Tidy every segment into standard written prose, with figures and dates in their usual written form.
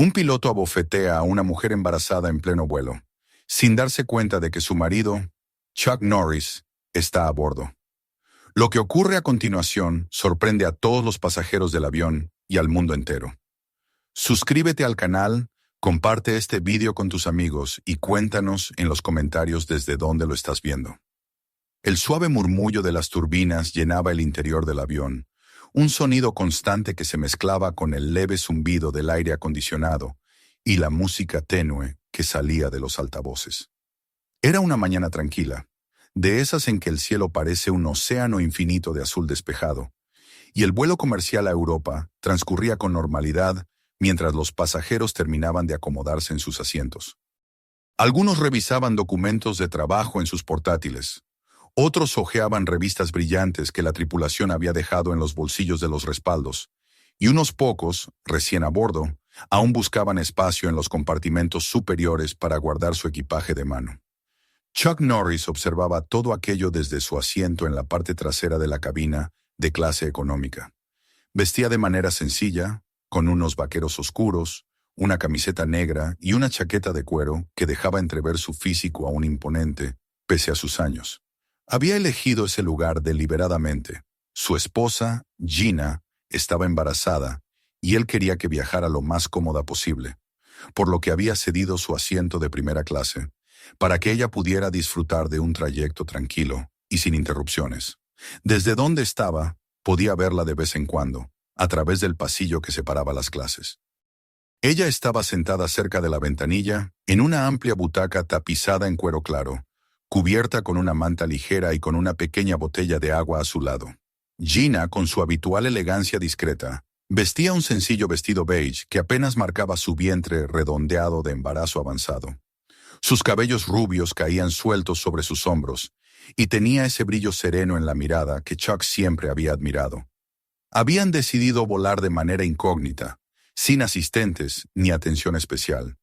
Un piloto abofetea a una mujer embarazada en pleno vuelo, sin darse cuenta de que su marido, Chuck Norris, está a bordo. Lo que ocurre a continuación sorprende a todos los pasajeros del avión y al mundo entero. Suscríbete al canal, comparte este vídeo con tus amigos y cuéntanos en los comentarios desde dónde lo estás viendo. El suave murmullo de las turbinas llenaba el interior del avión, un sonido constante que se mezclaba con el leve zumbido del aire acondicionado y la música tenue que salía de los altavoces. Era una mañana tranquila, de esas en que el cielo parece un océano infinito de azul despejado, y el vuelo comercial a Europa transcurría con normalidad mientras los pasajeros terminaban de acomodarse en sus asientos. Algunos revisaban documentos de trabajo en sus portátiles. Otros hojeaban revistas brillantes que la tripulación había dejado en los bolsillos de los respaldos, y unos pocos, recién a bordo, aún buscaban espacio en los compartimentos superiores para guardar su equipaje de mano. Chuck Norris observaba todo aquello desde su asiento en la parte trasera de la cabina de clase económica. Vestía de manera sencilla, con unos vaqueros oscuros, una camiseta negra y una chaqueta de cuero que dejaba entrever su físico aún imponente, pese a sus años. Había elegido ese lugar deliberadamente. Su esposa, Gina, estaba embarazada y él quería que viajara lo más cómoda posible, por lo que había cedido su asiento de primera clase, para que ella pudiera disfrutar de un trayecto tranquilo y sin interrupciones. Desde donde estaba, podía verla de vez en cuando, a través del pasillo que separaba las clases. Ella estaba sentada cerca de la ventanilla, en una amplia butaca tapizada en cuero claro, cubierta con una manta ligera y con una pequeña botella de agua a su lado. Gina, con su habitual elegancia discreta, vestía un sencillo vestido beige que apenas marcaba su vientre redondeado de embarazo avanzado. Sus cabellos rubios caían sueltos sobre sus hombros, y tenía ese brillo sereno en la mirada que Chuck siempre había admirado. Habían decidido volar de manera incógnita, sin asistentes ni atención especial,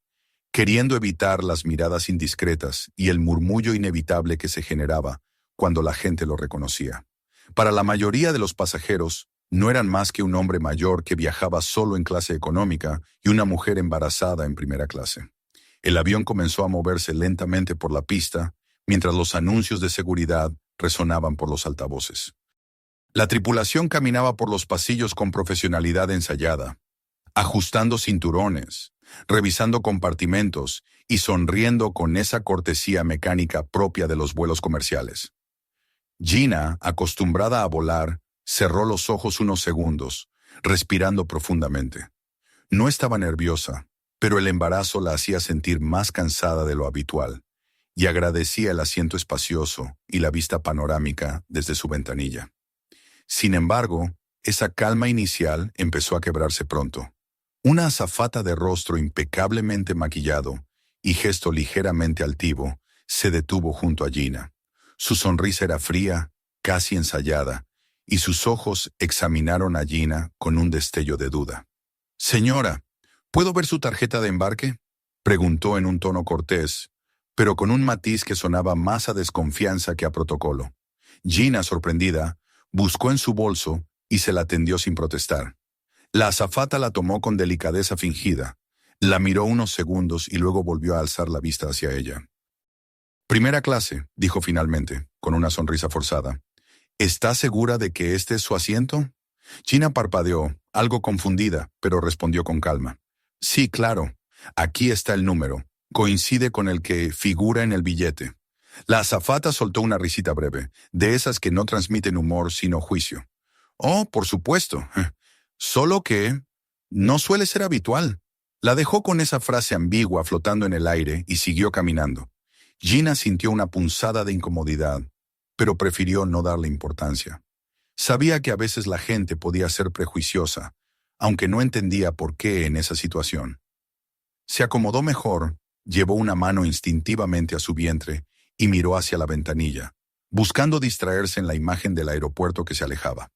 queriendo evitar las miradas indiscretas y el murmullo inevitable que se generaba cuando la gente lo reconocía. Para la mayoría de los pasajeros, no eran más que un hombre mayor que viajaba solo en clase económica y una mujer embarazada en primera clase. El avión comenzó a moverse lentamente por la pista, mientras los anuncios de seguridad resonaban por los altavoces. La tripulación caminaba por los pasillos con profesionalidad ensayada, ajustando cinturones, revisando compartimentos y sonriendo con esa cortesía mecánica propia de los vuelos comerciales. Gina, acostumbrada a volar, cerró los ojos unos segundos, respirando profundamente. No estaba nerviosa, pero el embarazo la hacía sentir más cansada de lo habitual, y agradecía el asiento espacioso y la vista panorámica desde su ventanilla. Sin embargo, esa calma inicial empezó a quebrarse pronto. Una azafata de rostro impecablemente maquillado y gesto ligeramente altivo se detuvo junto a Gina. Su sonrisa era fría, casi ensayada, y sus ojos examinaron a Gina con un destello de duda. «Señora, ¿puedo ver su tarjeta de embarque?», preguntó en un tono cortés, pero con un matiz que sonaba más a desconfianza que a protocolo. Gina, sorprendida, buscó en su bolso y se la tendió sin protestar. La azafata la tomó con delicadeza fingida, la miró unos segundos y luego volvió a alzar la vista hacia ella. «Primera clase», dijo finalmente, con una sonrisa forzada. «¿Está segura de que este es su asiento?». Gina parpadeó, algo confundida, pero respondió con calma. «Sí, claro. Aquí está el número. Coincide con el que figura en el billete». La azafata soltó una risita breve, de esas que no transmiten humor sino juicio. «Oh, por supuesto. Solo que no suele ser habitual». La dejó con esa frase ambigua flotando en el aire y siguió caminando. Gina sintió una punzada de incomodidad, pero prefirió no darle importancia. Sabía que a veces la gente podía ser prejuiciosa, aunque no entendía por qué en esa situación. Se acomodó mejor, llevó una mano instintivamente a su vientre y miró hacia la ventanilla, buscando distraerse en la imagen del aeropuerto que se alejaba.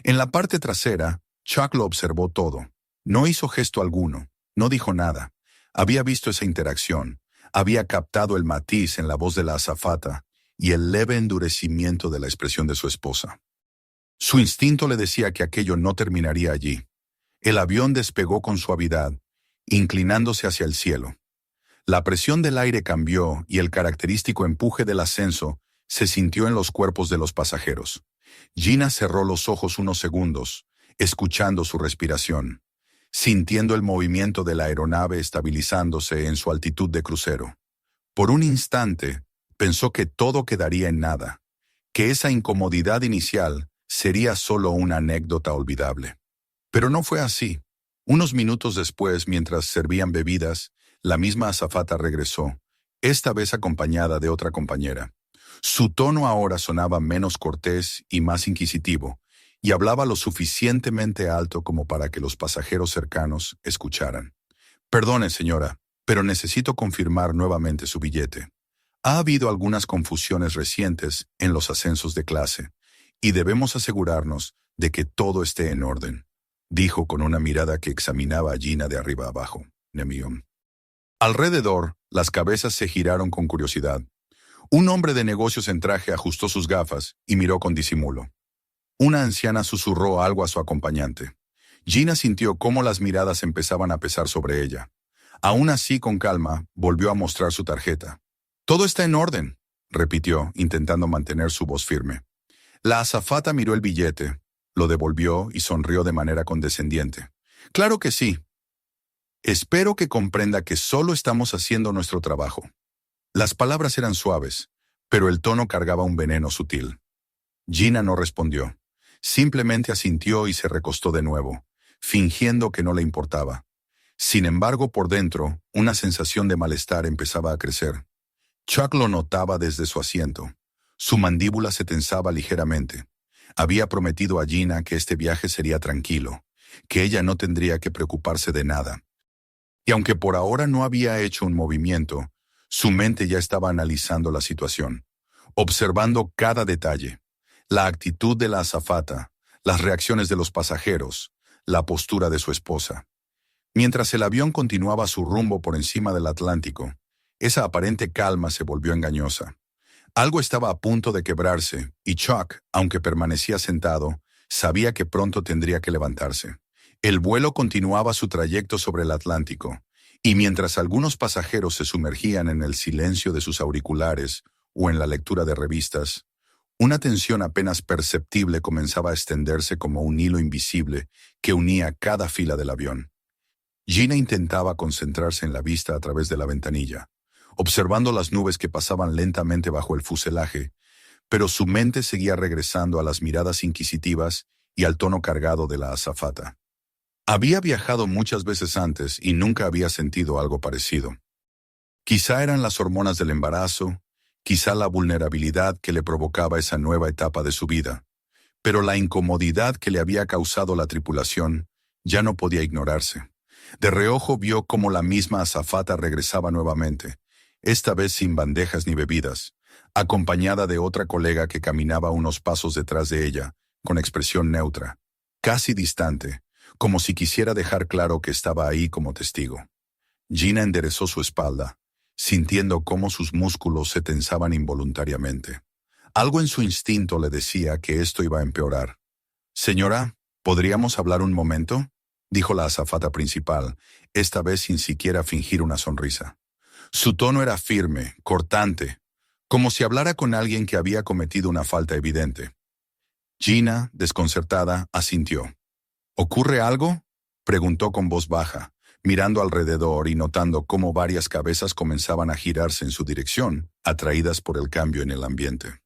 En la parte trasera, Chuck lo observó todo. No hizo gesto alguno, no dijo nada. Había visto esa interacción, había captado el matiz en la voz de la azafata y el leve endurecimiento de la expresión de su esposa. Su instinto le decía que aquello no terminaría allí. El avión despegó con suavidad inclinándose hacia el cielo. La presión del aire cambió y el característico empuje del ascenso se sintió en los cuerpos de los pasajeros. Gina cerró los ojos unos segundos, escuchando su respiración, sintiendo el movimiento de la aeronave estabilizándose en su altitud de crucero. Por un instante, pensó que todo quedaría en nada, que esa incomodidad inicial sería solo una anécdota olvidable. Pero no fue así. Unos minutos después, mientras servían bebidas, la misma azafata regresó, esta vez acompañada de otra compañera. Su tono ahora sonaba menos cortés y más inquisitivo, y hablaba lo suficientemente alto como para que los pasajeros cercanos escucharan. «Perdone, señora, pero necesito confirmar nuevamente su billete. Ha habido algunas confusiones recientes en los ascensos de clase, y debemos asegurarnos de que todo esté en orden», dijo con una mirada que examinaba a Gina de arriba abajo. Nemión. Alrededor, las cabezas se giraron con curiosidad. Un hombre de negocios en traje ajustó sus gafas y miró con disimulo. Una anciana susurró algo a su acompañante. Gina sintió cómo las miradas empezaban a pesar sobre ella. Aún así, con calma, volvió a mostrar su tarjeta. «Todo está en orden», repitió, intentando mantener su voz firme. La azafata miró el billete, lo devolvió y sonrió de manera condescendiente. «Claro que sí. Espero que comprenda que solo estamos haciendo nuestro trabajo». Las palabras eran suaves, pero el tono cargaba un veneno sutil. Gina no respondió. Simplemente asintió y se recostó de nuevo, fingiendo que no le importaba. Sin embargo, por dentro, una sensación de malestar empezaba a crecer. Chuck lo notaba desde su asiento. Su mandíbula se tensaba ligeramente. Había prometido a Gina que este viaje sería tranquilo, que ella no tendría que preocuparse de nada. Y aunque por ahora no había hecho un movimiento, su mente ya estaba analizando la situación, observando cada detalle, la actitud de la azafata, las reacciones de los pasajeros, la postura de su esposa. Mientras el avión continuaba su rumbo por encima del Atlántico, esa aparente calma se volvió engañosa. Algo estaba a punto de quebrarse, y Chuck, aunque permanecía sentado, sabía que pronto tendría que levantarse. El vuelo continuaba su trayecto sobre el Atlántico, y mientras algunos pasajeros se sumergían en el silencio de sus auriculares o en la lectura de revistas, una tensión apenas perceptible comenzaba a extenderse como un hilo invisible que unía cada fila del avión. Gina intentaba concentrarse en la vista a través de la ventanilla, observando las nubes que pasaban lentamente bajo el fuselaje, pero su mente seguía regresando a las miradas inquisitivas y al tono cargado de la azafata. Había viajado muchas veces antes y nunca había sentido algo parecido. Quizá eran las hormonas del embarazo, quizá la vulnerabilidad que le provocaba esa nueva etapa de su vida, pero la incomodidad que le había causado la tripulación ya no podía ignorarse. De reojo vio cómo la misma azafata regresaba nuevamente, esta vez sin bandejas ni bebidas, acompañada de otra colega que caminaba unos pasos detrás de ella, con expresión neutra, casi distante, como si quisiera dejar claro que estaba ahí como testigo. Gina enderezó su espalda, sintiendo cómo sus músculos se tensaban involuntariamente. Algo en su instinto le decía que esto iba a empeorar. «Señora, ¿podríamos hablar un momento?», dijo la azafata principal, esta vez sin siquiera fingir una sonrisa. Su tono era firme, cortante, como si hablara con alguien que había cometido una falta evidente. Gina, desconcertada, asintió. «¿Ocurre algo?», preguntó con voz baja, mirando alrededor y notando cómo varias cabezas comenzaban a girarse en su dirección, atraídas por el cambio en el ambiente.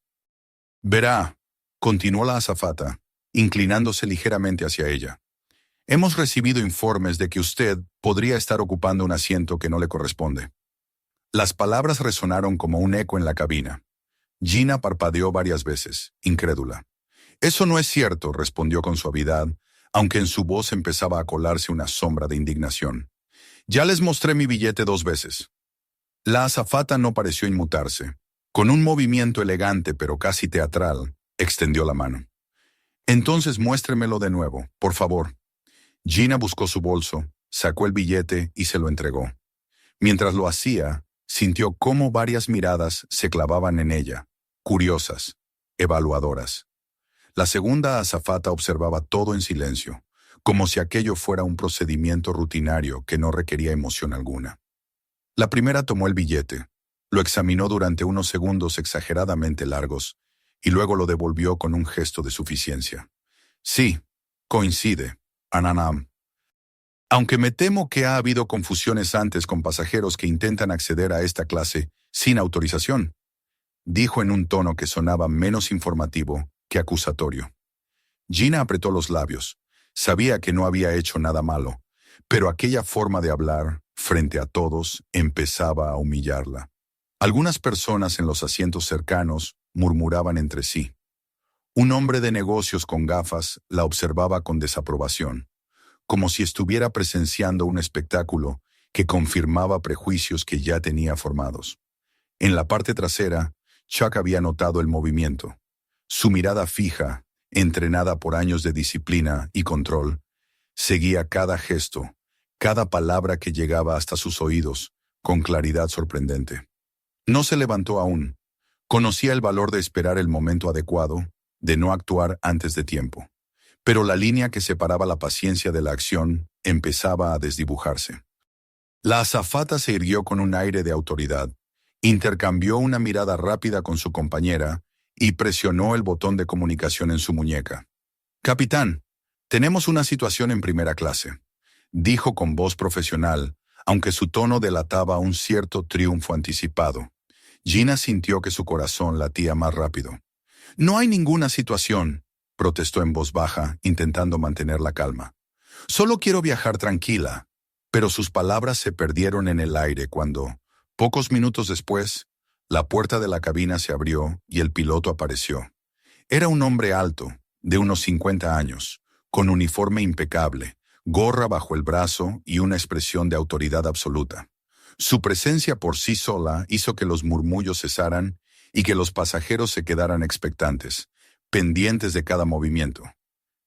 «Verá», continuó la azafata, inclinándose ligeramente hacia ella. «Hemos recibido informes de que usted podría estar ocupando un asiento que no le corresponde». Las palabras resonaron como un eco en la cabina. Gina parpadeó varias veces, incrédula. «Eso no es cierto», respondió con suavidad, aunque en su voz empezaba a colarse una sombra de indignación. «Ya les mostré mi billete 2 veces». La azafata no pareció inmutarse. Con un movimiento elegante pero casi teatral, extendió la mano. «Entonces muéstremelo de nuevo, por favor». Gina buscó su bolso, sacó el billete y se lo entregó. Mientras lo hacía, sintió cómo varias miradas se clavaban en ella, curiosas, evaluadoras. La segunda azafata observaba todo en silencio, como si aquello fuera un procedimiento rutinario que no requería emoción alguna. La primera tomó el billete, lo examinó durante unos segundos exageradamente largos y luego lo devolvió con un gesto de suficiencia. Sí, coincide, Ananam. Aunque me temo que ha habido confusiones antes con pasajeros que intentan acceder a esta clase sin autorización, dijo en un tono que sonaba menos informativo que acusatorio. Gina apretó los labios. Sabía que no había hecho nada malo, pero aquella forma de hablar, frente a todos, empezaba a humillarla. Algunas personas en los asientos cercanos murmuraban entre sí. Un hombre de negocios con gafas la observaba con desaprobación, como si estuviera presenciando un espectáculo que confirmaba prejuicios que ya tenía formados. En la parte trasera, Chuck había notado el movimiento. Su mirada fija, entrenada por años de disciplina y control, seguía cada gesto, cada palabra que llegaba hasta sus oídos, con claridad sorprendente. No se levantó aún. Conocía el valor de esperar el momento adecuado, de no actuar antes de tiempo. Pero la línea que separaba la paciencia de la acción empezaba a desdibujarse. La azafata se irguió con un aire de autoridad, intercambió una mirada rápida con su compañera y presionó el botón de comunicación en su muñeca. «Capitán, tenemos una situación en primera clase», dijo con voz profesional, aunque su tono delataba un cierto triunfo anticipado. Gina sintió que su corazón latía más rápido. «No hay ninguna situación», protestó en voz baja, intentando mantener la calma. «Solo quiero viajar tranquila». Pero sus palabras se perdieron en el aire cuando, pocos minutos después, la puerta de la cabina se abrió y el piloto apareció. Era un hombre alto, de unos 50 años, con uniforme impecable, gorra bajo el brazo y una expresión de autoridad absoluta. Su presencia por sí sola hizo que los murmullos cesaran y que los pasajeros se quedaran expectantes, pendientes de cada movimiento.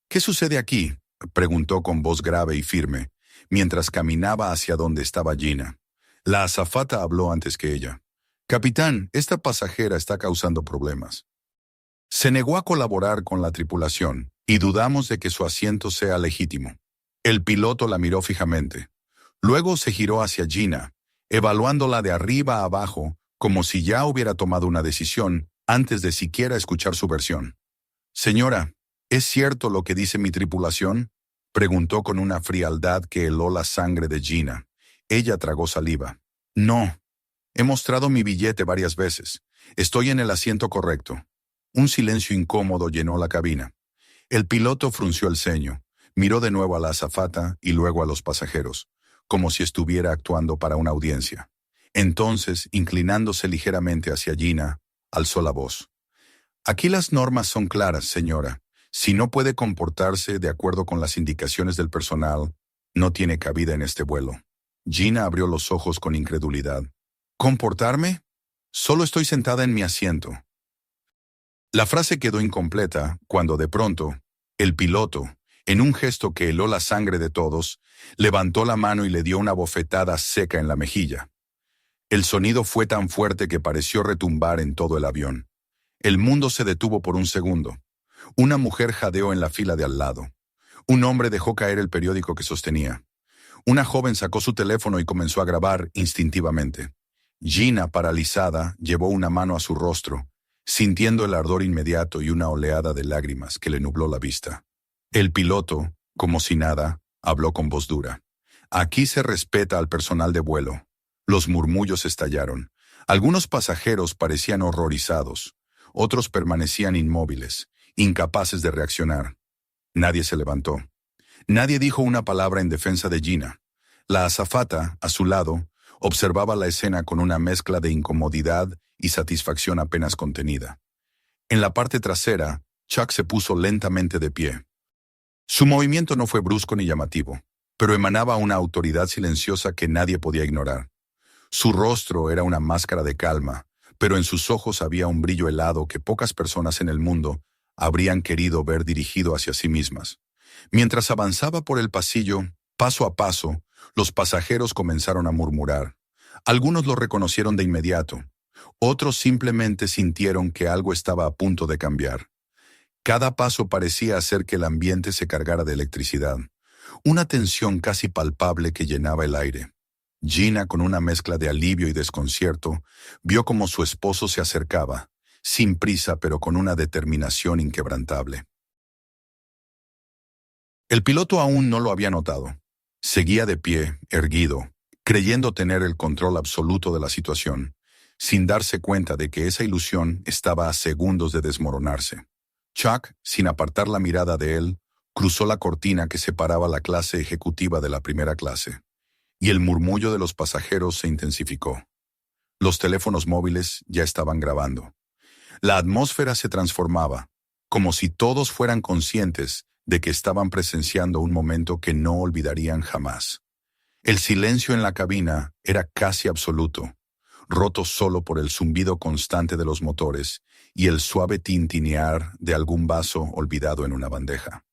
«¿Qué sucede aquí?», preguntó con voz grave y firme, mientras caminaba hacia donde estaba Gina. La azafata habló antes que ella. «Capitán, esta pasajera está causando problemas. Se negó a colaborar con la tripulación y dudamos de que su asiento sea legítimo». El piloto la miró fijamente. Luego se giró hacia Gina, evaluándola de arriba a abajo como si ya hubiera tomado una decisión antes de siquiera escuchar su versión. «Señora, ¿es cierto lo que dice mi tripulación?», preguntó con una frialdad que heló la sangre de Gina. Ella tragó saliva. «No. He mostrado mi billete varias veces. Estoy en el asiento correcto». Un silencio incómodo llenó la cabina. El piloto frunció el ceño, miró de nuevo a la azafata y luego a los pasajeros, como si estuviera actuando para una audiencia. Entonces, inclinándose ligeramente hacia Gina, alzó la voz. «Aquí las normas son claras, señora. Si no puede comportarse de acuerdo con las indicaciones del personal, no tiene cabida en este vuelo». Gina abrió los ojos con incredulidad. «¿Comportarme? Solo estoy sentada en mi asiento». La frase quedó incompleta cuando de pronto, el piloto, en un gesto que heló la sangre de todos, levantó la mano y le dio una bofetada seca en la mejilla. El sonido fue tan fuerte que pareció retumbar en todo el avión. El mundo se detuvo por un segundo. Una mujer jadeó en la fila de al lado. Un hombre dejó caer el periódico que sostenía. Una joven sacó su teléfono y comenzó a grabar instintivamente. Gina, paralizada, llevó una mano a su rostro, sintiendo el ardor inmediato y una oleada de lágrimas que le nubló la vista. El piloto, como si nada, habló con voz dura. «Aquí se respeta al personal de vuelo». Los murmullos estallaron. Algunos pasajeros parecían horrorizados. Otros permanecían inmóviles, incapaces de reaccionar. Nadie se levantó. Nadie dijo una palabra en defensa de Gina. La azafata, a su lado, observaba la escena con una mezcla de incomodidad y satisfacción apenas contenida. En la parte trasera, Chuck se puso lentamente de pie. Su movimiento no fue brusco ni llamativo, pero emanaba una autoridad silenciosa que nadie podía ignorar. Su rostro era una máscara de calma, pero en sus ojos había un brillo helado que pocas personas en el mundo habrían querido ver dirigido hacia sí mismas. Mientras avanzaba por el pasillo, paso a paso, los pasajeros comenzaron a murmurar. Algunos lo reconocieron de inmediato. Otros simplemente sintieron que algo estaba a punto de cambiar. Cada paso parecía hacer que el ambiente se cargara de electricidad. una tensión casi palpable que llenaba el aire. Gina, con una mezcla de alivio y desconcierto, vio cómo su esposo se acercaba, sin prisa pero con una determinación inquebrantable. El piloto aún no lo había notado. Seguía de pie, erguido, creyendo tener el control absoluto de la situación, sin darse cuenta de que esa ilusión estaba a segundos de desmoronarse. Chuck, sin apartar la mirada de él, cruzó la cortina que separaba la clase ejecutiva de la primera clase, y el murmullo de los pasajeros se intensificó. Los teléfonos móviles ya estaban grabando. La atmósfera se transformaba, como si todos fueran conscientes de que estaban presenciando un momento que no olvidarían jamás. El silencio en la cabina era casi absoluto, roto solo por el zumbido constante de los motores y el suave tintinear de algún vaso olvidado en una bandeja.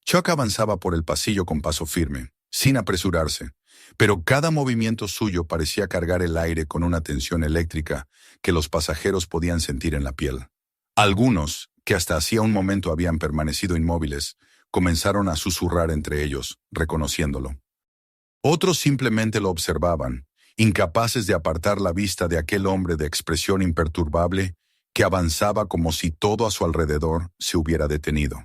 Chuck avanzaba por el pasillo con paso firme, sin apresurarse, pero cada movimiento suyo parecía cargar el aire con una tensión eléctrica que los pasajeros podían sentir en la piel. Algunos, que hasta hacía un momento habían permanecido inmóviles, comenzaron a susurrar entre ellos, reconociéndolo. Otros simplemente lo observaban, incapaces de apartar la vista de aquel hombre de expresión imperturbable que avanzaba como si todo a su alrededor se hubiera detenido.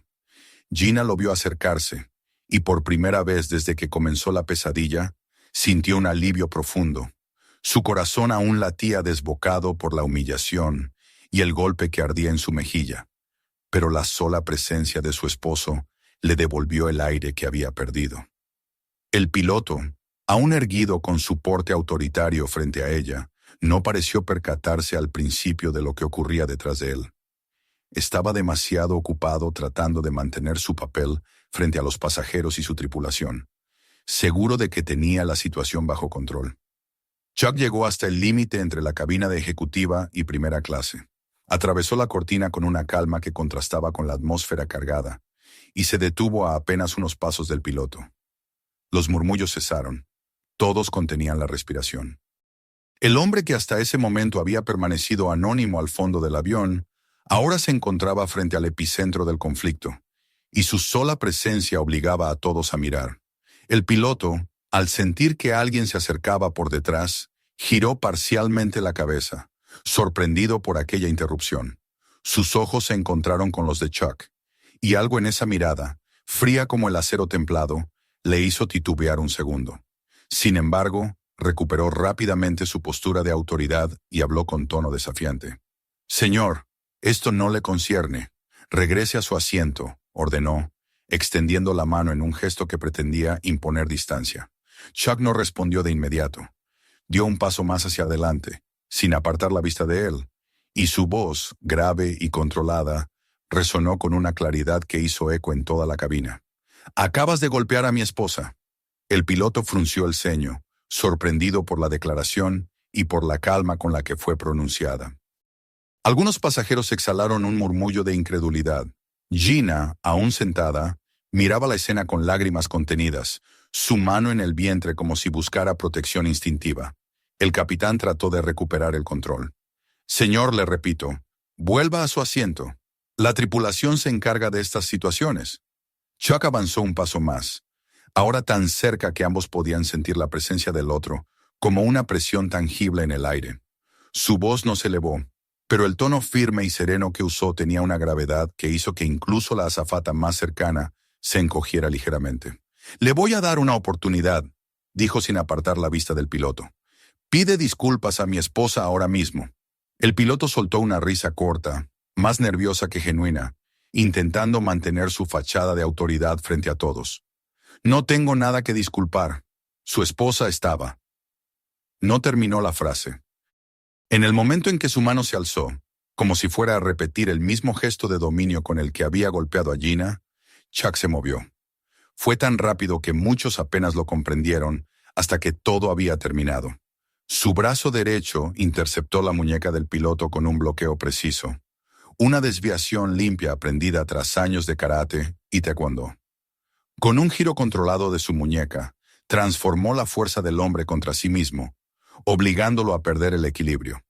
Gina lo vio acercarse, y por primera vez desde que comenzó la pesadilla, sintió un alivio profundo. Su corazón aún latía desbocado por la humillación y el golpe que ardía en su mejilla, pero la sola presencia de su esposo le devolvió el aire que había perdido. El piloto, aún erguido con su porte autoritario frente a ella, no pareció percatarse al principio de lo que ocurría detrás de él. Estaba demasiado ocupado tratando de mantener su papel frente a los pasajeros y su tripulación, seguro de que tenía la situación bajo control. Chuck llegó hasta el límite entre la cabina de ejecutiva y primera clase. Atravesó la cortina con una calma que contrastaba con la atmósfera cargada, y se detuvo a apenas unos pasos del piloto. Los murmullos cesaron. Todos contenían la respiración. El hombre que hasta ese momento había permanecido anónimo al fondo del avión, ahora se encontraba frente al epicentro del conflicto, y su sola presencia obligaba a todos a mirar. El piloto, al sentir que alguien se acercaba por detrás, giró parcialmente la cabeza, sorprendido por aquella interrupción. Sus ojos se encontraron con los de Chuck, y algo en esa mirada, fría como el acero templado, le hizo titubear un segundo. Sin embargo, recuperó rápidamente su postura de autoridad y habló con tono desafiante. «Señor, esto no le concierne. Regrese a su asiento», ordenó, extendiendo la mano en un gesto que pretendía imponer distancia. Chuck no respondió de inmediato. Dio un paso más hacia adelante, sin apartar la vista de él, y su voz, grave y controlada, resonó con una claridad que hizo eco en toda la cabina. «Acabas de golpear a mi esposa». El piloto frunció el ceño, sorprendido por la declaración y por la calma con la que fue pronunciada. Algunos pasajeros exhalaron un murmullo de incredulidad. Gina, aún sentada, miraba la escena con lágrimas contenidas, su mano en el vientre como si buscara protección instintiva. El capitán trató de recuperar el control. «Señor, le repito, vuelva a su asiento. La tripulación se encarga de estas situaciones». Chuck avanzó un paso más, ahora tan cerca que ambos podían sentir la presencia del otro, como una presión tangible en el aire. Su voz no se elevó, pero el tono firme y sereno que usó tenía una gravedad que hizo que incluso la azafata más cercana se encogiera ligeramente. «Le voy a dar una oportunidad», dijo sin apartar la vista del piloto. «Pide disculpas a mi esposa ahora mismo». El piloto soltó una risa corta, más nerviosa que genuina, intentando mantener su fachada de autoridad frente a todos. «No tengo nada que disculpar. Su esposa estaba». No terminó la frase. En el momento en que su mano se alzó, como si fuera a repetir el mismo gesto de dominio con el que había golpeado a Gina, Chuck se movió. Fue tan rápido que muchos apenas lo comprendieron hasta que todo había terminado. Su brazo derecho interceptó la muñeca del piloto con un bloqueo preciso, una desviación limpia aprendida tras años de karate y taekwondo. Con un giro controlado de su muñeca, transformó la fuerza del hombre contra sí mismo, obligándolo a perder el equilibrio.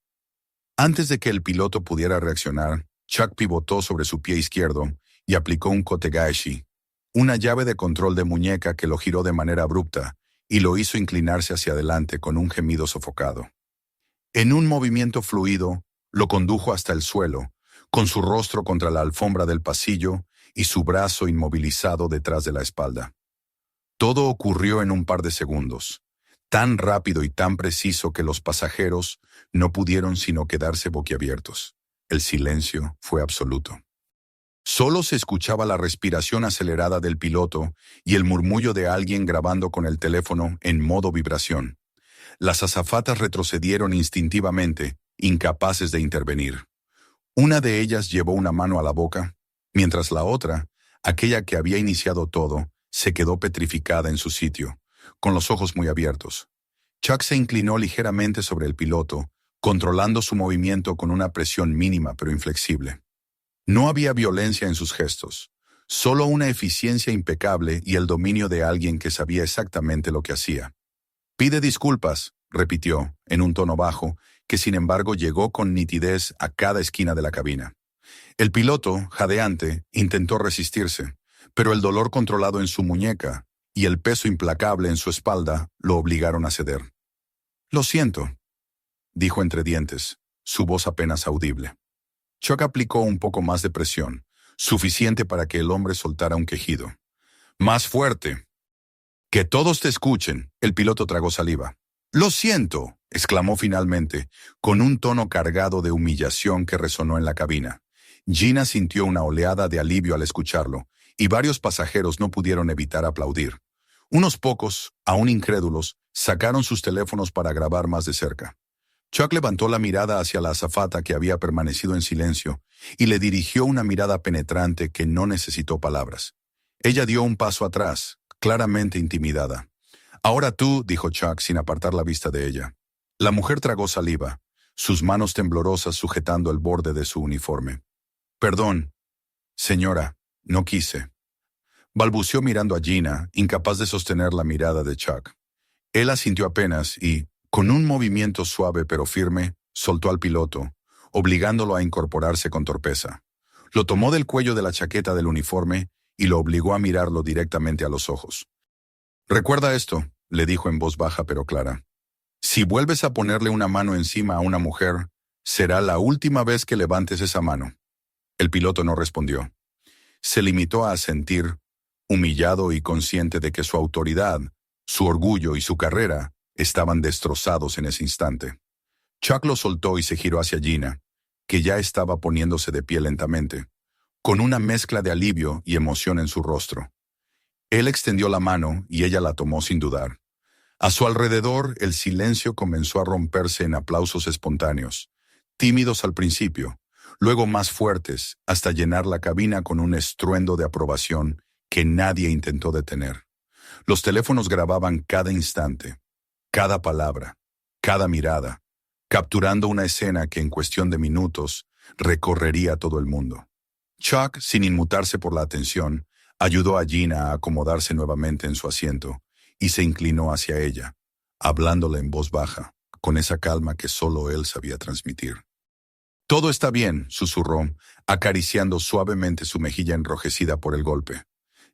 Antes de que el piloto pudiera reaccionar, Chuck pivotó sobre su pie izquierdo y aplicó un kotegaeshi, una llave de control de muñeca que lo giró de manera abrupta y lo hizo inclinarse hacia adelante con un gemido sofocado. En un movimiento fluido, lo condujo hasta el suelo, con su rostro contra la alfombra del pasillo y su brazo inmovilizado detrás de la espalda. Todo ocurrió en un par de segundos, tan rápido y tan preciso que los pasajeros no pudieron sino quedarse boquiabiertos. El silencio fue absoluto. Solo se escuchaba la respiración acelerada del piloto y el murmullo de alguien grabando con el teléfono en modo vibración. Las azafatas retrocedieron instintivamente, incapaces de intervenir. Una de ellas llevó una mano a la boca, mientras la otra, aquella que había iniciado todo, se quedó petrificada en su sitio, con los ojos muy abiertos. Chuck se inclinó ligeramente sobre el piloto, controlando su movimiento con una presión mínima pero inflexible. No había violencia en sus gestos, solo una eficiencia impecable y el dominio de alguien que sabía exactamente lo que hacía. «Pide disculpas», repitió, en un tono bajo, que sin embargo llegó con nitidez a cada esquina de la cabina. El piloto, jadeante, intentó resistirse, pero el dolor controlado en su muñeca y el peso implacable en su espalda lo obligaron a ceder. «Lo siento», dijo entre dientes, su voz apenas audible. Chuck aplicó un poco más de presión, suficiente para que el hombre soltara un quejido. «Más fuerte». «Que todos te escuchen», el piloto tragó saliva. «Lo siento», exclamó finalmente, con un tono cargado de humillación que resonó en la cabina. Gina sintió una oleada de alivio al escucharlo, y varios pasajeros no pudieron evitar aplaudir. Unos pocos, aún incrédulos, sacaron sus teléfonos para grabar más de cerca. Chuck levantó la mirada hacia la azafata que había permanecido en silencio y le dirigió una mirada penetrante que no necesitó palabras. Ella dio un paso atrás, claramente intimidada. «Ahora tú», dijo Chuck sin apartar la vista de ella. La mujer tragó saliva, sus manos temblorosas sujetando el borde de su uniforme. «Perdón, señora, no quise», balbuceó mirando a Gina, incapaz de sostener la mirada de Chuck. Él asintió apenas y, con un movimiento suave pero firme, soltó al piloto, obligándolo a incorporarse con torpeza. Lo tomó del cuello de la chaqueta del uniforme y lo obligó a mirarlo directamente a los ojos. «Recuerda esto», le dijo en voz baja pero clara. «Si vuelves a ponerle una mano encima a una mujer, será la última vez que levantes esa mano». El piloto no respondió. Se limitó a asentir, humillado y consciente de que su autoridad, su orgullo y su carrera estaban destrozados en ese instante. Chuck lo soltó y se giró hacia Gina, que ya estaba poniéndose de pie lentamente, con una mezcla de alivio y emoción en su rostro. Él extendió la mano y ella la tomó sin dudar. A su alrededor, el silencio comenzó a romperse en aplausos espontáneos, tímidos al principio, luego más fuertes, hasta llenar la cabina con un estruendo de aprobación que nadie intentó detener. Los teléfonos grababan cada instante, cada palabra, cada mirada, capturando una escena que en cuestión de minutos recorrería todo el mundo. Chuck, sin inmutarse por la atención, ayudó a Gina a acomodarse nuevamente en su asiento y se inclinó hacia ella, hablándole en voz baja, con esa calma que solo él sabía transmitir. «Todo está bien», susurró, acariciando suavemente su mejilla enrojecida por el golpe.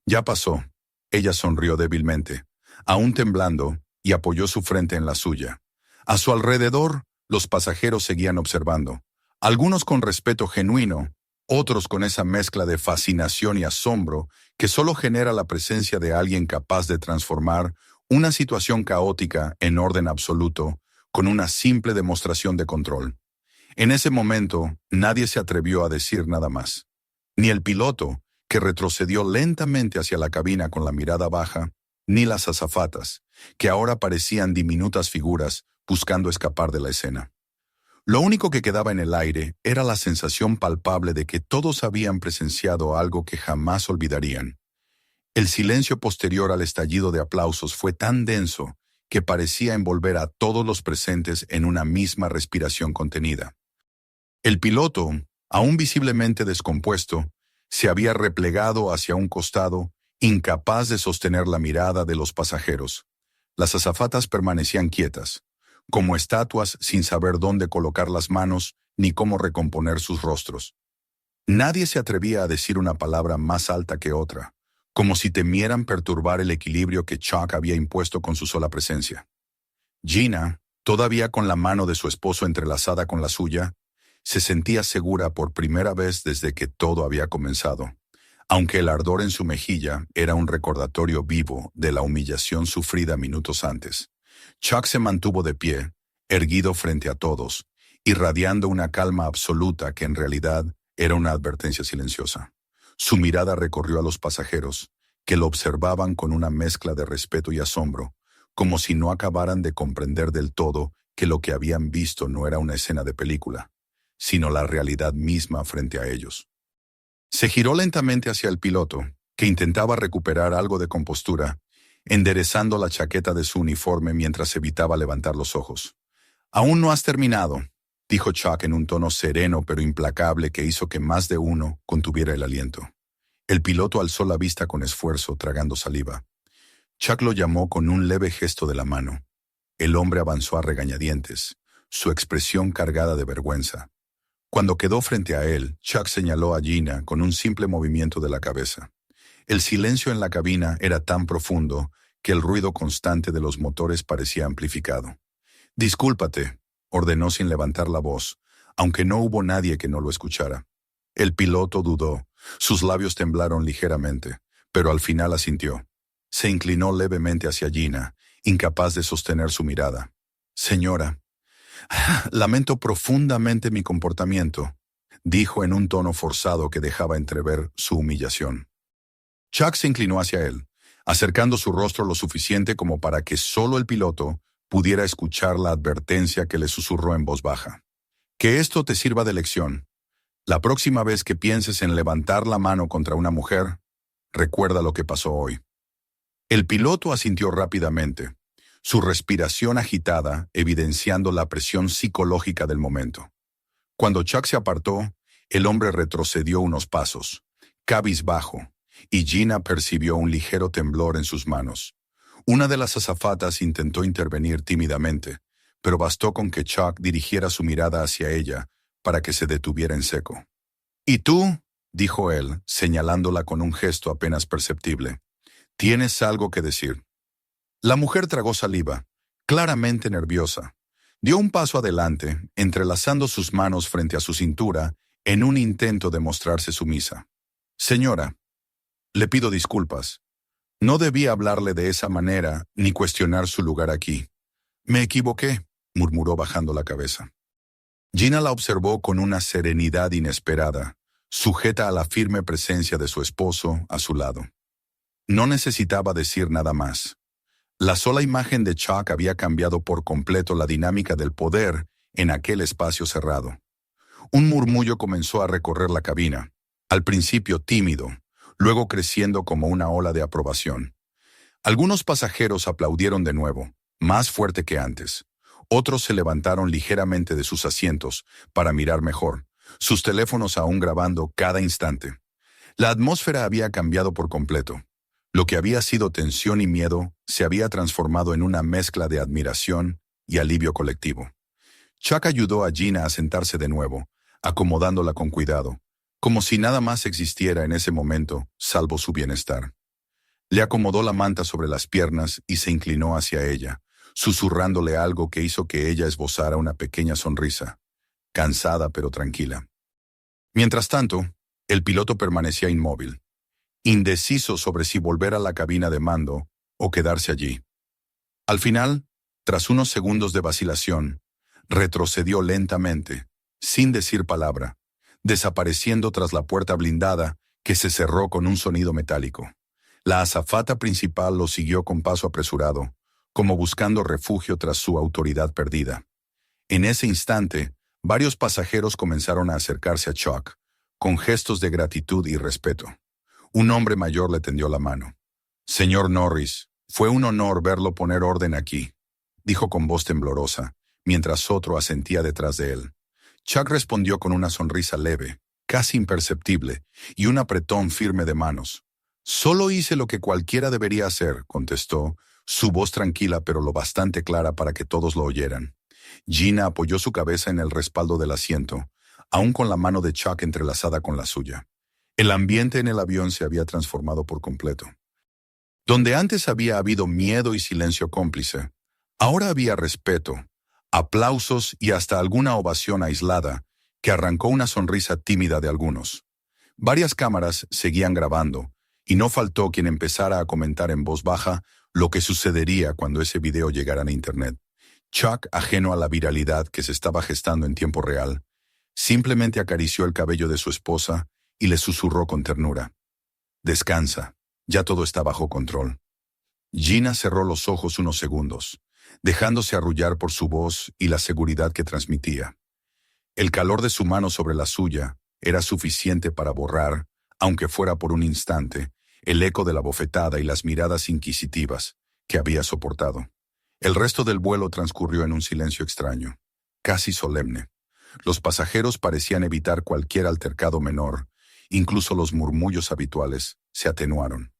«Ya pasó». Ella sonrió débilmente, aún temblando, y apoyó su frente en la suya. A su alrededor, los pasajeros seguían observando, algunos con respeto genuino, otros con esa mezcla de fascinación y asombro que solo genera la presencia de alguien capaz de transformar una situación caótica en orden absoluto con una simple demostración de control. En ese momento, nadie se atrevió a decir nada más. Ni el piloto, que retrocedió lentamente hacia la cabina con la mirada baja, ni las azafatas, que ahora parecían diminutas figuras buscando escapar de la escena. Lo único que quedaba en el aire era la sensación palpable de que todos habían presenciado algo que jamás olvidarían. El silencio posterior al estallido de aplausos fue tan denso que parecía envolver a todos los presentes en una misma respiración contenida. El piloto, aún visiblemente descompuesto, se había replegado hacia un costado, incapaz de sostener la mirada de los pasajeros. Las azafatas permanecían quietas, como estatuas sin saber dónde colocar las manos ni cómo recomponer sus rostros. Nadie se atrevía a decir una palabra más alta que otra, como si temieran perturbar el equilibrio que Chuck había impuesto con su sola presencia. Gina, todavía con la mano de su esposo entrelazada con la suya, se sentía segura por primera vez desde que todo había comenzado, aunque el ardor en su mejilla era un recordatorio vivo de la humillación sufrida minutos antes. Chuck se mantuvo de pie, erguido frente a todos, irradiando una calma absoluta que en realidad era una advertencia silenciosa. Su mirada recorrió a los pasajeros, que lo observaban con una mezcla de respeto y asombro, como si no acabaran de comprender del todo que lo que habían visto no era una escena de película, sino la realidad misma frente a ellos. Se giró lentamente hacia el piloto, que intentaba recuperar algo de compostura, enderezando la chaqueta de su uniforme mientras evitaba levantar los ojos. «Aún no has terminado», dijo Chuck en un tono sereno pero implacable que hizo que más de uno contuviera el aliento. El piloto alzó la vista con esfuerzo, tragando saliva. Chuck lo llamó con un leve gesto de la mano. El hombre avanzó a regañadientes, su expresión cargada de vergüenza. Cuando quedó frente a él, Chuck señaló a Gina con un simple movimiento de la cabeza. El silencio en la cabina era tan profundo que el ruido constante de los motores parecía amplificado. «Discúlpate», ordenó sin levantar la voz, aunque no hubo nadie que no lo escuchara. El piloto dudó, sus labios temblaron ligeramente, pero al final asintió. Se inclinó levemente hacia Gina, incapaz de sostener su mirada. «Señora, lamento profundamente mi comportamiento», dijo en un tono forzado que dejaba entrever su humillación. Chuck se inclinó hacia él, acercando su rostro lo suficiente como para que solo el piloto pudiera escuchar la advertencia que le susurró en voz baja. «Que esto te sirva de lección. La próxima vez que pienses en levantar la mano contra una mujer, recuerda lo que pasó hoy». El piloto asintió rápidamente, su respiración agitada evidenciando la presión psicológica del momento. Cuando Chuck se apartó, el hombre retrocedió unos pasos, cabizbajo, y Gina percibió un ligero temblor en sus manos. Una de las azafatas intentó intervenir tímidamente, pero bastó con que Chuck dirigiera su mirada hacia ella para que se detuviera en seco. «¿Y tú?», dijo él, señalándola con un gesto apenas perceptible. «¿Tienes algo que decir?». La mujer tragó saliva, claramente nerviosa. Dio un paso adelante, entrelazando sus manos frente a su cintura en un intento de mostrarse sumisa. «Señora, le pido disculpas. No debía hablarle de esa manera ni cuestionar su lugar aquí. Me equivoqué», murmuró bajando la cabeza. Gina la observó con una serenidad inesperada, sujeta a la firme presencia de su esposo a su lado. No necesitaba decir nada más. La sola imagen de Chuck había cambiado por completo la dinámica del poder en aquel espacio cerrado. Un murmullo comenzó a recorrer la cabina, al principio tímido, luego creciendo como una ola de aprobación. Algunos pasajeros aplaudieron de nuevo, más fuerte que antes. Otros se levantaron ligeramente de sus asientos para mirar mejor, sus teléfonos aún grabando cada instante. La atmósfera había cambiado por completo. Lo que había sido tensión y miedo se había transformado en una mezcla de admiración y alivio colectivo. Chuck ayudó a Gina a sentarse de nuevo, acomodándola con cuidado, como si nada más existiera en ese momento, salvo su bienestar. Le acomodó la manta sobre las piernas y se inclinó hacia ella, susurrándole algo que hizo que ella esbozara una pequeña sonrisa, cansada pero tranquila. Mientras tanto, el piloto permanecía inmóvil, indeciso sobre si volver a la cabina de mando o quedarse allí. Al final, tras unos segundos de vacilación, retrocedió lentamente, sin decir palabra, desapareciendo tras la puerta blindada que se cerró con un sonido metálico. La azafata principal lo siguió con paso apresurado, como buscando refugio tras su autoridad perdida. En ese instante, varios pasajeros comenzaron a acercarse a Chuck, con gestos de gratitud y respeto. Un hombre mayor le tendió la mano. «Señor Norris, fue un honor verlo poner orden aquí», dijo con voz temblorosa, mientras otro asentía detrás de él. Chuck respondió con una sonrisa leve, casi imperceptible, y un apretón firme de manos. «Solo hice lo que cualquiera debería hacer», contestó, su voz tranquila pero lo bastante clara para que todos lo oyeran. Gina apoyó su cabeza en el respaldo del asiento, aún con la mano de Chuck entrelazada con la suya. El ambiente en el avión se había transformado por completo. Donde antes había habido miedo y silencio cómplice, ahora había respeto, aplausos y hasta alguna ovación aislada que arrancó una sonrisa tímida de algunos. Varias cámaras seguían grabando, y no faltó quien empezara a comentar en voz baja lo que sucedería cuando ese video llegara a Internet. Chuck, ajeno a la viralidad que se estaba gestando en tiempo real, simplemente acarició el cabello de su esposa y le susurró con ternura: «Descansa, ya todo está bajo control». Gina cerró los ojos unos segundos, dejándose arrullar por su voz y la seguridad que transmitía. El calor de su mano sobre la suya era suficiente para borrar, aunque fuera por un instante, el eco de la bofetada y las miradas inquisitivas que había soportado. El resto del vuelo transcurrió en un silencio extraño, casi solemne. Los pasajeros parecían evitar cualquier altercado menor, incluso los murmullos habituales se atenuaron.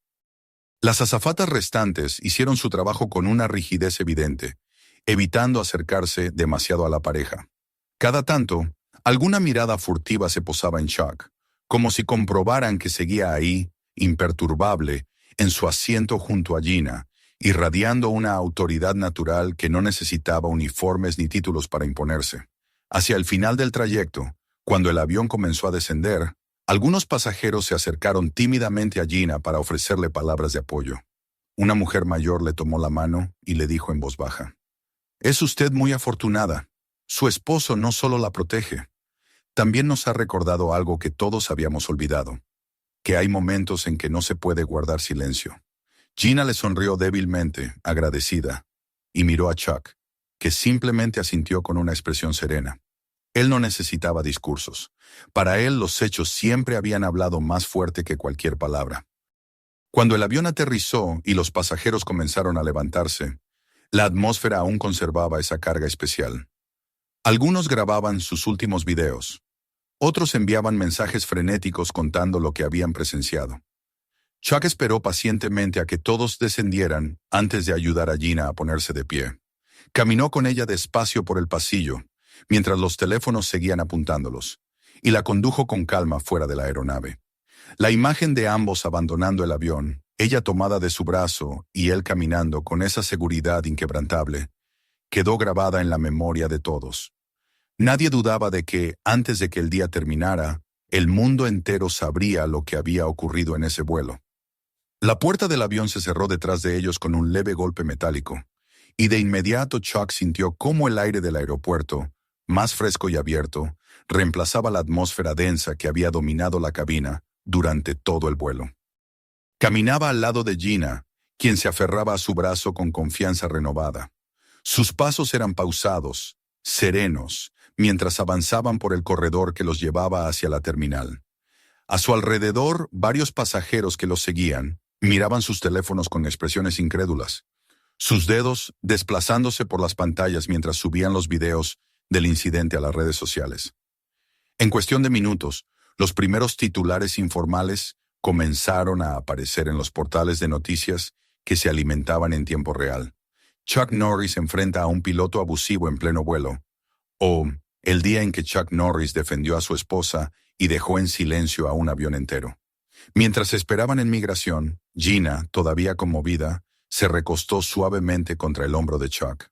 Las azafatas restantes hicieron su trabajo con una rigidez evidente, evitando acercarse demasiado a la pareja. Cada tanto, alguna mirada furtiva se posaba en Chuck, como si comprobaran que seguía ahí, imperturbable, en su asiento junto a Gina, irradiando una autoridad natural que no necesitaba uniformes ni títulos para imponerse. Hacia el final del trayecto, cuando el avión comenzó a descender, algunos pasajeros se acercaron tímidamente a Gina para ofrecerle palabras de apoyo. Una mujer mayor le tomó la mano y le dijo en voz baja: «Es usted muy afortunada. Su esposo no solo la protege, también nos ha recordado algo que todos habíamos olvidado, que hay momentos en que no se puede guardar silencio». Gina le sonrió débilmente, agradecida, y miró a Chuck, que simplemente asintió con una expresión serena. Él no necesitaba discursos. Para él los hechos siempre habían hablado más fuerte que cualquier palabra. Cuando el avión aterrizó y los pasajeros comenzaron a levantarse, la atmósfera aún conservaba esa carga especial. Algunos grababan sus últimos videos. Otros enviaban mensajes frenéticos contando lo que habían presenciado. Chuck esperó pacientemente a que todos descendieran antes de ayudar a Gina a ponerse de pie. Caminó con ella despacio por el pasillo, mientras los teléfonos seguían apuntándolos, y la condujo con calma fuera de la aeronave. La imagen de ambos abandonando el avión, ella tomada de su brazo y él caminando con esa seguridad inquebrantable, quedó grabada en la memoria de todos. Nadie dudaba de que, antes de que el día terminara, el mundo entero sabría lo que había ocurrido en ese vuelo. La puerta del avión se cerró detrás de ellos con un leve golpe metálico, y de inmediato Chuck sintió cómo el aire del aeropuerto, más fresco y abierto, reemplazaba la atmósfera densa que había dominado la cabina durante todo el vuelo. Caminaba al lado de Gina, quien se aferraba a su brazo con confianza renovada. Sus pasos eran pausados, serenos, mientras avanzaban por el corredor que los llevaba hacia la terminal. A su alrededor, varios pasajeros que los seguían miraban sus teléfonos con expresiones incrédulas, sus dedos desplazándose por las pantallas mientras subían los videos del incidente a las redes sociales. En cuestión de minutos, los primeros titulares informales comenzaron a aparecer en los portales de noticias que se alimentaban en tiempo real. Chuck Norris enfrenta a un piloto abusivo en pleno vuelo, o el día en que Chuck Norris defendió a su esposa y dejó en silencio a un avión entero. Mientras esperaban en migración, Gina, todavía conmovida, se recostó suavemente contra el hombro de Chuck.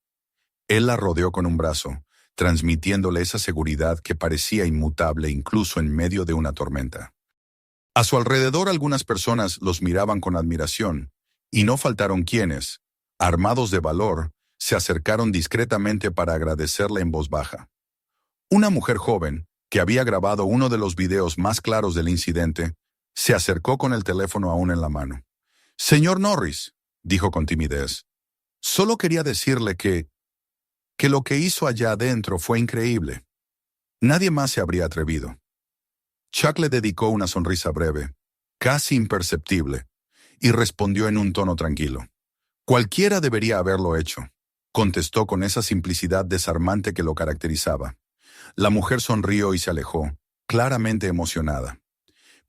Él la rodeó con un brazo, transmitiéndole esa seguridad que parecía inmutable incluso en medio de una tormenta. A su alrededor algunas personas los miraban con admiración, y no faltaron quienes, armados de valor, se acercaron discretamente para agradecerle en voz baja. Una mujer joven, que había grabado uno de los videos más claros del incidente, se acercó con el teléfono aún en la mano. «Señor Norris», dijo con timidez, «solo quería decirle que lo que hizo allá adentro fue increíble. Nadie más se habría atrevido». Chuck le dedicó una sonrisa breve, casi imperceptible, y respondió en un tono tranquilo. «Cualquiera debería haberlo hecho», contestó con esa simplicidad desarmante que lo caracterizaba. La mujer sonrió y se alejó, claramente emocionada.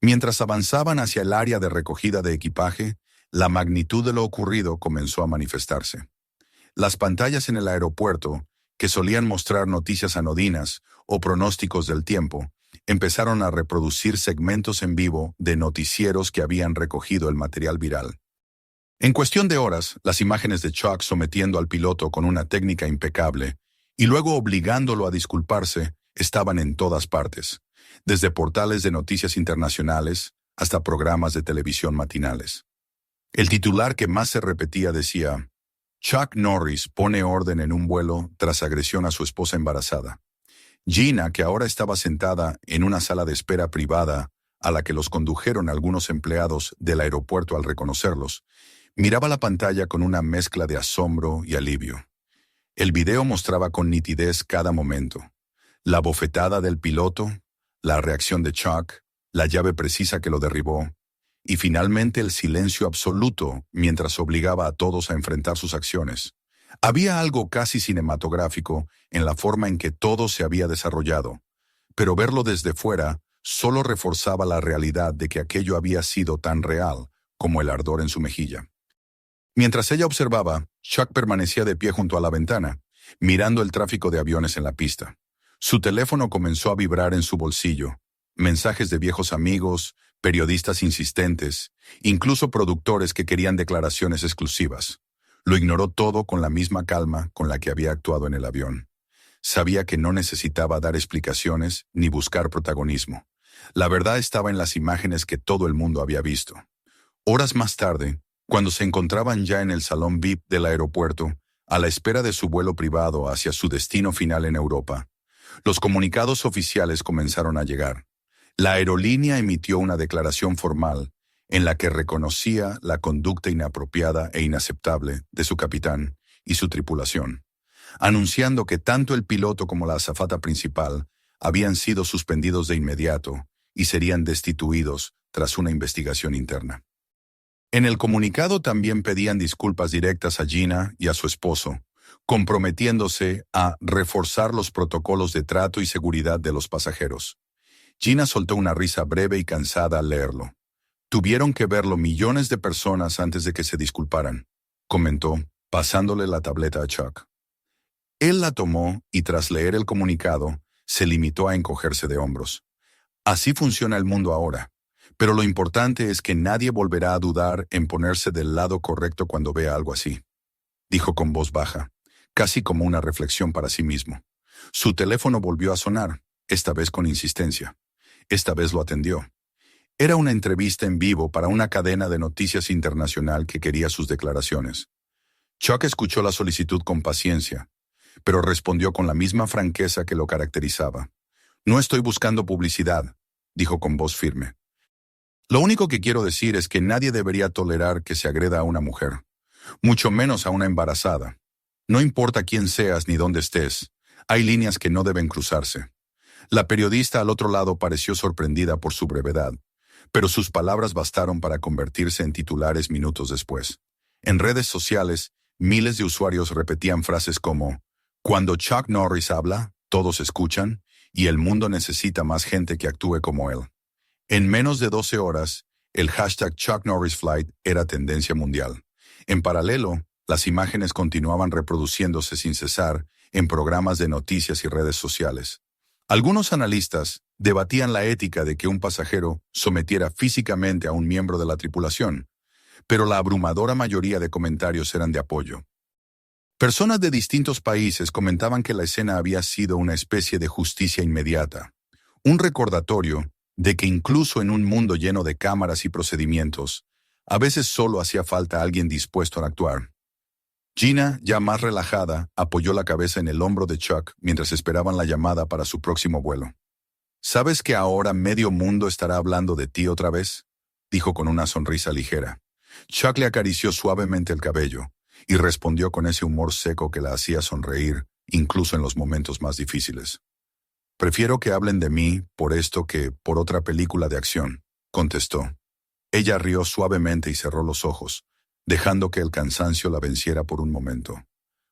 Mientras avanzaban hacia el área de recogida de equipaje, la magnitud de lo ocurrido comenzó a manifestarse. Las pantallas en el aeropuerto, que solían mostrar noticias anodinas o pronósticos del tiempo, empezaron a reproducir segmentos en vivo de noticieros que habían recogido el material viral. En cuestión de horas, las imágenes de Chuck sometiendo al piloto con una técnica impecable y luego obligándolo a disculparse estaban en todas partes, desde portales de noticias internacionales hasta programas de televisión matinales. El titular que más se repetía decía: Chuck Norris pone orden en un vuelo tras agresión a su esposa embarazada. Gina, que ahora estaba sentada en una sala de espera privada a la que los condujeron algunos empleados del aeropuerto al reconocerlos, miraba la pantalla con una mezcla de asombro y alivio. El video mostraba con nitidez cada momento: la bofetada del piloto, la reacción de Chuck, la llave precisa que lo derribó, y finalmente el silencio absoluto mientras obligaba a todos a enfrentar sus acciones. Había algo casi cinematográfico en la forma en que todo se había desarrollado, pero verlo desde fuera solo reforzaba la realidad de que aquello había sido tan real como el ardor en su mejilla. Mientras ella observaba, Chuck permanecía de pie junto a la ventana, mirando el tráfico de aviones en la pista. Su teléfono comenzó a vibrar en su bolsillo. Mensajes de viejos amigos, periodistas insistentes, incluso productores que querían declaraciones exclusivas. Lo ignoró todo con la misma calma con la que había actuado en el avión. Sabía que no necesitaba dar explicaciones ni buscar protagonismo. La verdad estaba en las imágenes que todo el mundo había visto. Horas más tarde, cuando se encontraban ya en el salón VIP del aeropuerto, a la espera de su vuelo privado hacia su destino final en Europa, los comunicados oficiales comenzaron a llegar. La aerolínea emitió una declaración formal en la que reconocía la conducta inapropiada e inaceptable de su capitán y su tripulación, anunciando que tanto el piloto como la azafata principal habían sido suspendidos de inmediato y serían destituidos tras una investigación interna. En el comunicado también pedían disculpas directas a Gina y a su esposo, comprometiéndose a reforzar los protocolos de trato y seguridad de los pasajeros. Gina soltó una risa breve y cansada al leerlo. Tuvieron que verlo millones de personas antes de que se disculparan, comentó, pasándole la tableta a Chuck. Él la tomó y tras leer el comunicado, se limitó a encogerse de hombros. Así funciona el mundo ahora, pero lo importante es que nadie volverá a dudar en ponerse del lado correcto cuando vea algo así, dijo con voz baja, casi como una reflexión para sí mismo. Su teléfono volvió a sonar, esta vez con insistencia. Esta vez lo atendió. Era una entrevista en vivo para una cadena de noticias internacional que quería sus declaraciones. Chuck escuchó la solicitud con paciencia, pero respondió con la misma franqueza que lo caracterizaba. No estoy buscando publicidad, dijo con voz firme. Lo único que quiero decir es que nadie debería tolerar que se agreda a una mujer, mucho menos a una embarazada. No importa quién seas ni dónde estés, hay líneas que no deben cruzarse. La periodista al otro lado pareció sorprendida por su brevedad, pero sus palabras bastaron para convertirse en titulares minutos después. En redes sociales, miles de usuarios repetían frases como: cuando Chuck Norris habla, todos escuchan, y el mundo necesita más gente que actúe como él. En menos de 12 horas, el hashtag Chuck Norris Flight era tendencia mundial. En paralelo, las imágenes continuaban reproduciéndose sin cesar en programas de noticias y redes sociales. Algunos analistas debatían la ética de que un pasajero sometiera físicamente a un miembro de la tripulación, pero la abrumadora mayoría de comentarios eran de apoyo. Personas de distintos países comentaban que la escena había sido una especie de justicia inmediata, un recordatorio de que incluso en un mundo lleno de cámaras y procedimientos, a veces solo hacía falta alguien dispuesto a actuar. Gina, ya más relajada, apoyó la cabeza en el hombro de Chuck mientras esperaban la llamada para su próximo vuelo. ¿Sabes que ahora medio mundo estará hablando de ti otra vez?, dijo con una sonrisa ligera. Chuck le acarició suavemente el cabello y respondió con ese humor seco que la hacía sonreír, incluso en los momentos más difíciles. Prefiero que hablen de mí por esto que por otra película de acción, contestó. Ella rió suavemente y cerró los ojos, dejando que el cansancio la venciera por un momento.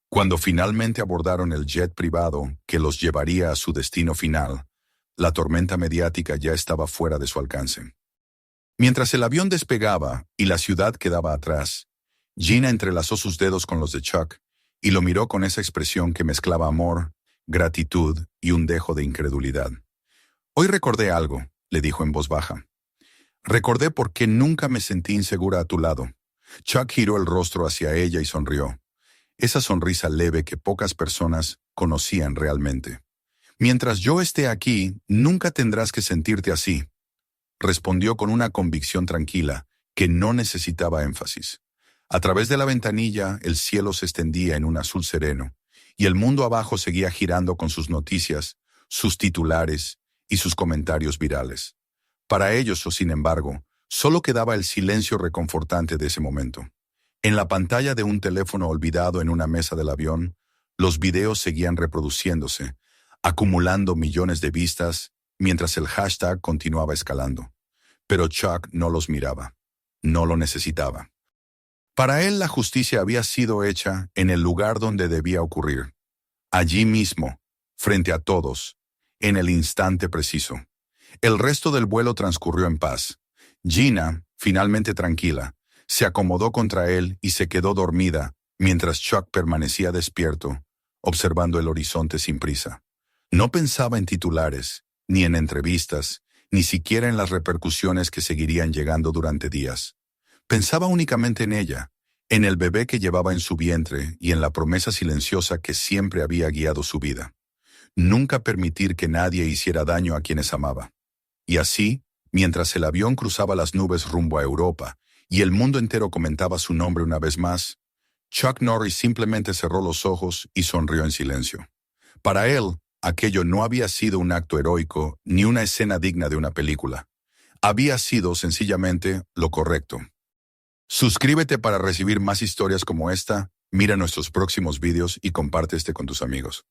Cuando finalmente abordaron el jet privado que los llevaría a su destino final, la tormenta mediática ya estaba fuera de su alcance. Mientras el avión despegaba y la ciudad quedaba atrás, Gina entrelazó sus dedos con los de Chuck y lo miró con esa expresión que mezclaba amor, gratitud y un dejo de incredulidad. Hoy recordé algo, le dijo en voz baja. Recordé por qué nunca me sentí insegura a tu lado. Chuck giró el rostro hacia ella y sonrió. Esa sonrisa leve que pocas personas conocían realmente. Mientras yo esté aquí, nunca tendrás que sentirte así, respondió con una convicción tranquila que no necesitaba énfasis. A través de la ventanilla, el cielo se extendía en un azul sereno, y el mundo abajo seguía girando con sus noticias, sus titulares y sus comentarios virales. Para ellos, sin embargo, solo quedaba el silencio reconfortante de ese momento. En la pantalla de un teléfono olvidado en una mesa del avión, los videos seguían reproduciéndose, acumulando millones de vistas, mientras el hashtag continuaba escalando. Pero Chuck no los miraba. No lo necesitaba. Para él la justicia había sido hecha en el lugar donde debía ocurrir. Allí mismo, frente a todos, en el instante preciso. El resto del vuelo transcurrió en paz. Gina, finalmente tranquila, se acomodó contra él y se quedó dormida mientras Chuck permanecía despierto, observando el horizonte sin prisa. No pensaba en titulares, ni en entrevistas, ni siquiera en las repercusiones que seguirían llegando durante días. Pensaba únicamente en ella, en el bebé que llevaba en su vientre y en la promesa silenciosa que siempre había guiado su vida. Nunca permitir que nadie hiciera daño a quienes amaba. Y así, mientras el avión cruzaba las nubes rumbo a Europa y el mundo entero comentaba su nombre una vez más, Chuck Norris simplemente cerró los ojos y sonrió en silencio. Para él, aquello no había sido un acto heroico ni una escena digna de una película. Había sido sencillamente lo correcto. Suscríbete para recibir más historias como esta, mira nuestros próximos vídeos y comparte este con tus amigos.